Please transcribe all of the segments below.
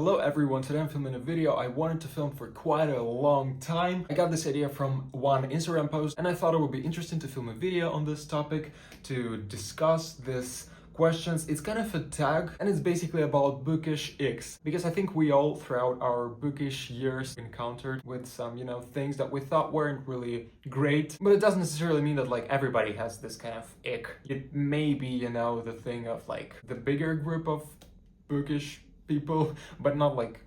Hello everyone, today I'm filming a video I wanted to film for quite a long time. I got this idea from one Instagram post and I thought it would be interesting to film a video on this topic to discuss this questions. It's kind of a tag and it's basically about bookish icks, because I think we all throughout our bookish years encountered with some, things that we thought weren't really great, but it doesn't necessarily mean that like everybody has this kind of ick. It may be, the thing of like the bigger group of bookish people, but not like,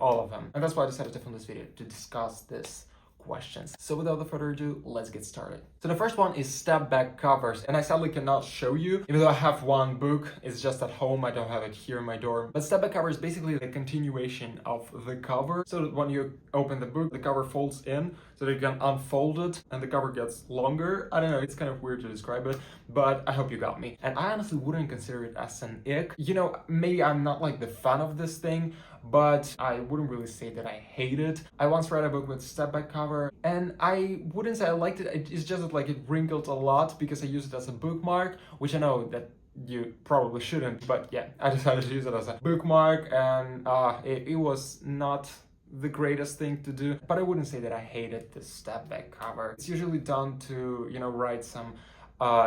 all of them. And that's why I decided to film this video, to discuss this questions. So without further ado, let's get started. So the first one is step back covers, and I sadly cannot show you, even though I have one book. It's just at home, I don't have it here in my dorm. But step back cover is basically the continuation of the cover, so that when you open the book, the cover folds in, so that you can unfold it and the cover gets longer. I don't know, it's kind of weird to describe it, but I hope you got me. And I honestly wouldn't consider it as an ick. Maybe I'm not like the fan of this thing, but I wouldn't really say that I hate it. I once read a book with step back cover and I wouldn't say I liked it. It's just that like it wrinkled a lot because I used it as a bookmark, which I know that you probably shouldn't, but yeah, I decided to use it as a bookmark, and it was not the greatest thing to do, but I wouldn't say that I hated the step back cover. It's usually done to, write some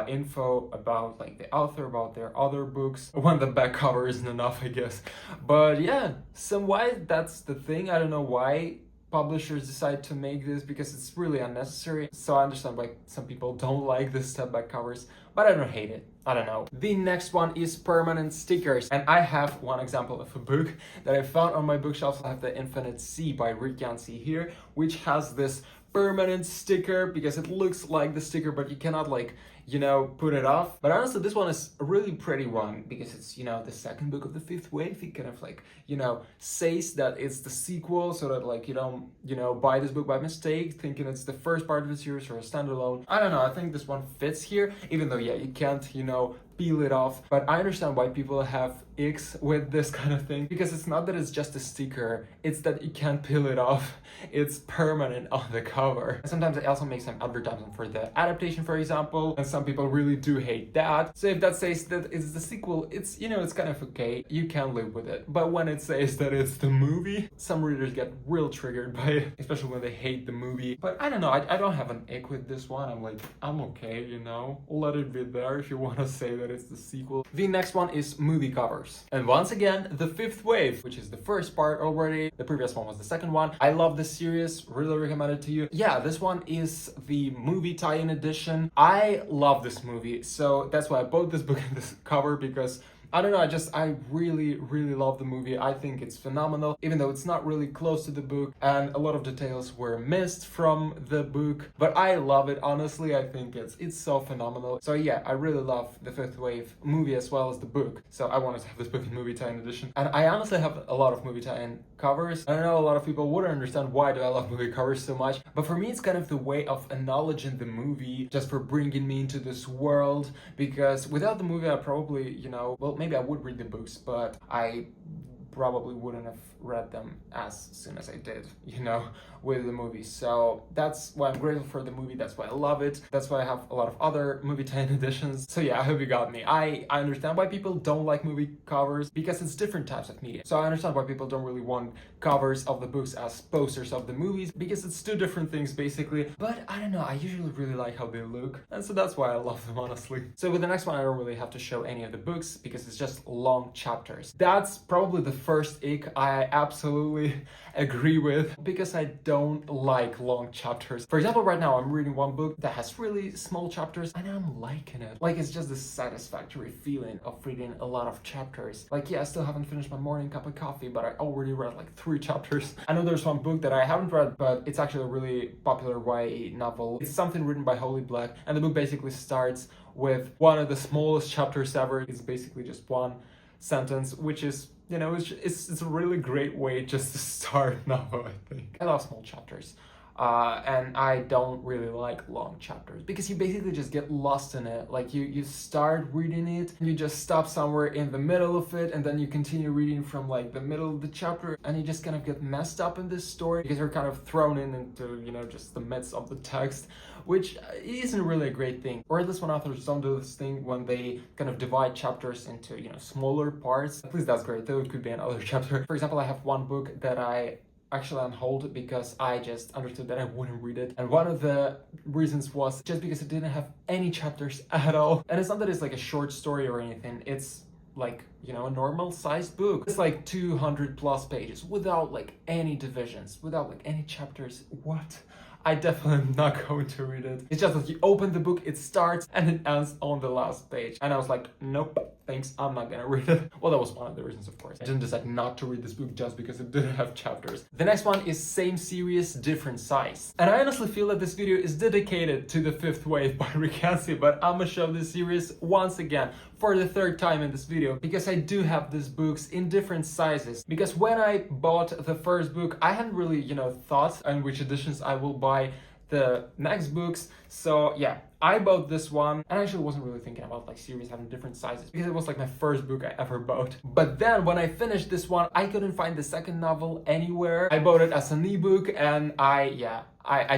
info about like the author, about their other books, when the back cover isn't enough, I guess. But yeah, why that's the thing. I don't know why publishers decide to make this, because it's really unnecessary. So I understand why some people don't like the step back covers, but I don't hate it. I don't know. The next one is permanent stickers. And I have one example of a book that I found on my bookshelf. I have The Infinite Sea by Rick Yancey here, which has this permanent sticker because it looks like the sticker, but you cannot like, put it off. But honestly, this one is a really pretty one because it's, the second book of the fifth wave. It kind of like, says that it's the sequel, so that like you don't, buy this book by mistake thinking it's the first part of the series or a standalone. I don't know, I think this one fits here, even though, yeah, you can't, peel it off. But I understand why people have icks with this kind of thing, because it's not that it's just a sticker, it's that you can't peel it off. It's permanent on the cover. And sometimes I also make some advertisement for the adaptation, for example, and some people really do hate that. So if that says that it's the sequel, it's, it's kind of okay, you can live with it. But when it says that it's the movie, some readers get real triggered by it, especially when they hate the movie. But I don't know, I don't have an ick with this one. I'm like, I'm okay, let it be there if you want to say that it's the sequel. The next one is movie covers. And once again, the fifth wave, which is the first part already. The previous one was the second one. I love this series, really recommend it to you. Yeah, this one is the movie tie-in edition. I love this movie, so that's why I bought this book and this cover, because I don't know, I really, really love the movie. I think it's phenomenal, even though it's not really close to the book and a lot of details were missed from the book. But I love it, honestly. I think it's so phenomenal. So yeah, I really love the Fifth Wave movie as well as the book. So I wanted to have this book in movie tie-in edition. And I honestly have a lot of movie tie-in covers. I know a lot of people wouldn't understand why do I love movie covers so much, but for me it's kind of the way of acknowledging the movie, just for bringing me into this world, because without the movie I probably, well, maybe I would read the books, but I probably wouldn't have read them as soon as I did, with the movie. So that's why I'm grateful for the movie. That's why I love it. That's why I have a lot of other movie tie-in editions. So yeah, I hope you got me. I understand why people don't like movie covers, because it's different types of media. So I understand why people don't really want covers of the books as posters of the movies, because it's two different things basically. But I don't know, I usually really like how they look, and so that's why I love them, honestly. So with the next one, I don't really have to show any of the books because it's just long chapters. That's probably the first ick I absolutely agree with, because I don't like long chapters. For example, right now I'm reading one book that has really small chapters and I'm liking it. Like, it's just this satisfactory feeling of reading a lot of chapters. Like, yeah, I still haven't finished my morning cup of coffee, but I already read like 3 chapters. I know there's one book that I haven't read, but it's actually a really popular YA novel. It's something written by Holly Black, and the book basically starts with one of the smallest chapters ever. It's basically just one sentence, which is, it's a really great way just to start a novel, I think. I love small chapters. And I don't really like long chapters because you basically just get lost in it. Like you start reading it, and you just stop somewhere in the middle of it, and then you continue reading from like the middle of the chapter, and you just kind of get messed up in this story because you're kind of thrown into, you know, just the midst of the text, which isn't really a great thing. Or at least when authors don't do this thing when they kind of divide chapters into, you know, smaller parts. At least that's great, though it could be another chapter. For example, I have one book that I actually on hold because I just understood that I wouldn't read it, and one of the reasons was just because it didn't have any chapters at all. And it's not that it's like a short story or anything, it's like, you know, a normal sized book. It's like 200 plus pages without like any divisions, without like any chapters. What? I definitely am not going to read it. It's just that you open the book, it starts and it ends on the last page. And I was like, nope, thanks, I'm not gonna read it. Well, that was one of the reasons, of course. I didn't decide not to read this book just because it didn't have chapters. The next one is same series, different size. And I honestly feel that this video is dedicated to The Fifth Wave by Rick Yancey, but I'm gonna show this series once again for the third time in this video because I do have these books in different sizes. Because when I bought the first book, I hadn't really, you know, thought on which editions I will buy the next books. So yeah, I bought this one, and I actually wasn't really thinking about like series having different sizes because it was like my first book I ever bought. But then when I finished this one, I couldn't find the second novel anywhere. I bought it as an ebook, and I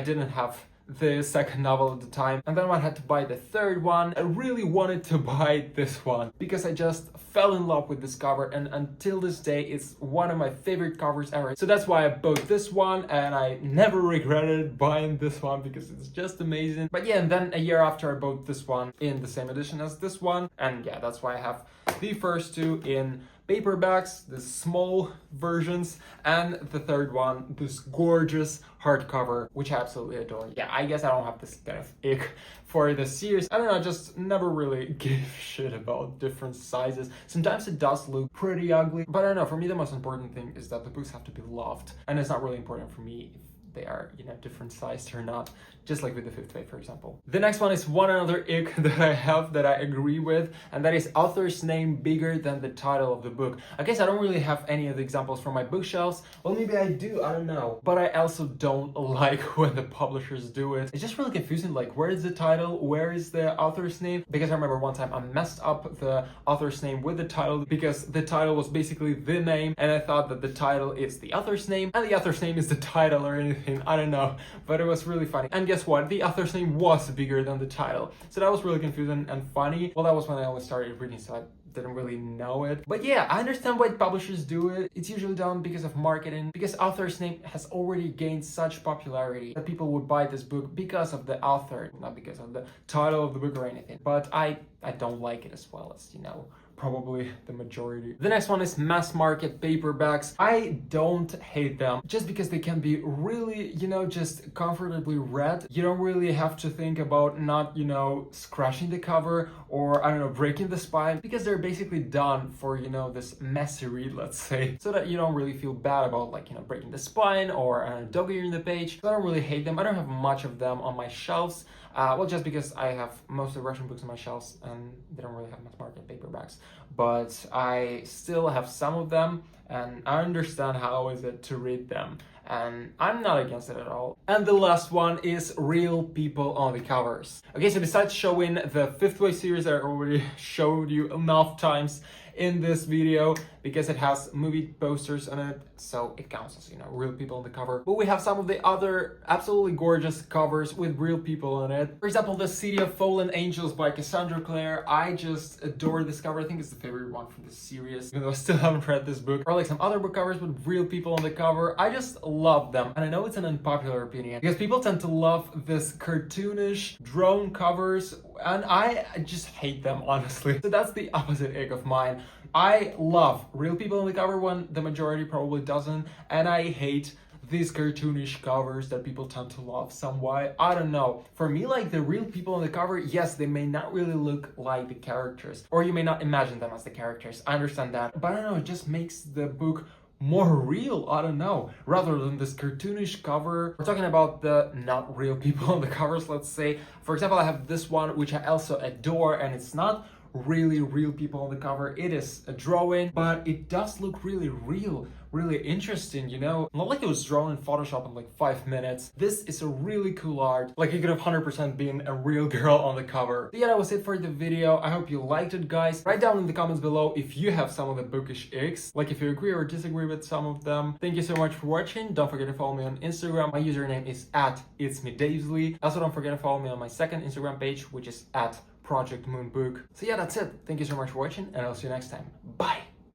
didn't have the second novel at the time, and then I had to buy the third one. I really wanted to buy this one because I just fell in love with this cover, and until this day it's one of my favorite covers ever. So that's why I bought this one, and I never regretted buying this one because it's just amazing. But yeah, and then a year after I bought this one in the same edition as this one, and yeah, that's why I have the first two in paperbacks, the small versions, and the third one, this gorgeous hardcover, which I absolutely adore. Yeah, I guess I don't have this kind of ick for the series. I don't know, I just never really gave shit about different sizes. Sometimes it does look pretty ugly, but I don't know, for me the most important thing is that the books have to be loved, and it's not really important for me if they are, you know, different sized or not, just like with The Fifth Wave, for example. The next one is one another ick that I have that I agree with, and that is author's name bigger than the title of the book. I guess I don't really have any of the examples from my bookshelves. Well, maybe I do, I don't know. But I also don't like when the publishers do it. It's just really confusing, like where is the title, where is the author's name? Because I remember one time I messed up the author's name with the title because the title was basically the name, and I thought that the title is the author's name and the author's name is the title or anything. I don't know, but it was really funny. And guess what? The author's name was bigger than the title. So that was really confusing and funny. Well, that was when I only started reading, so I didn't really know it. But yeah, I understand why publishers do it. It's usually done because of marketing, because author's name has already gained such popularity that people would buy this book because of the author, not because of the title of the book or anything. But I don't like it as well as, you know, probably the majority. The next one is mass market paperbacks. I don't hate them just because they can be really, you know, just comfortably read. You don't really have to think about not, you know, scratching the cover or, I don't know, breaking the spine, because they're basically done for, you know, this messy read, let's say, so that you don't really feel bad about, like, you know, breaking the spine or dog-earing the page. So I don't really hate them. I don't have much of them on my shelves. Well, just because I have most of the Russian books on my shelves and they don't really have mass market paperbacks, but I still have some of them, and I understand how is it to read them, and I'm not against it at all. And the last one is real people on the covers. Okay, so besides showing the Fifth Wave series that I already showed you enough times in this video, because it has movie posters on it, so it counts as, you know, real people on the cover. But we have some of the other absolutely gorgeous covers with real people on it. For example, the City of Fallen Angels by Cassandra Clare. I just adore this cover. I think it's the favorite one from the series, even though I still haven't read this book. Or like some other book covers with real people on the cover. I just love them. And I know it's an unpopular opinion because people tend to love this cartoonish drone covers, and I just hate them, honestly. So that's the opposite ick of mine. I love real people on the cover when the majority probably doesn't, and I hate these cartoonish covers that people tend to love somewhat. I don't know. For me, like, the real people on the cover, yes, they may not really look like the characters, or you may not imagine them as the characters. I understand that, but I don't know, it just makes the book more real, I don't know, rather than this cartoonish cover. We're talking about the not real people on the covers, let's say. For example, I have this one, which I also adore, and it's not really real people on the cover. It is a drawing, but it does look really real, really interesting, you know? Not like it was drawn in Photoshop in like 5 minutes. This is a really cool art. Like, it could have 100% been a real girl on the cover. But yeah, that was it for the video. I hope you liked it, guys. Write down in the comments below if you have some of the bookish icks, like if you agree or disagree with some of them. Thank you so much for watching. Don't forget to follow me on Instagram. My username is @itsmedavesly. Also, don't forget to follow me on my second Instagram page, which is @ProjectMoonBook. So yeah, that's it. Thank you so much for watching, and I'll see you next time. Bye!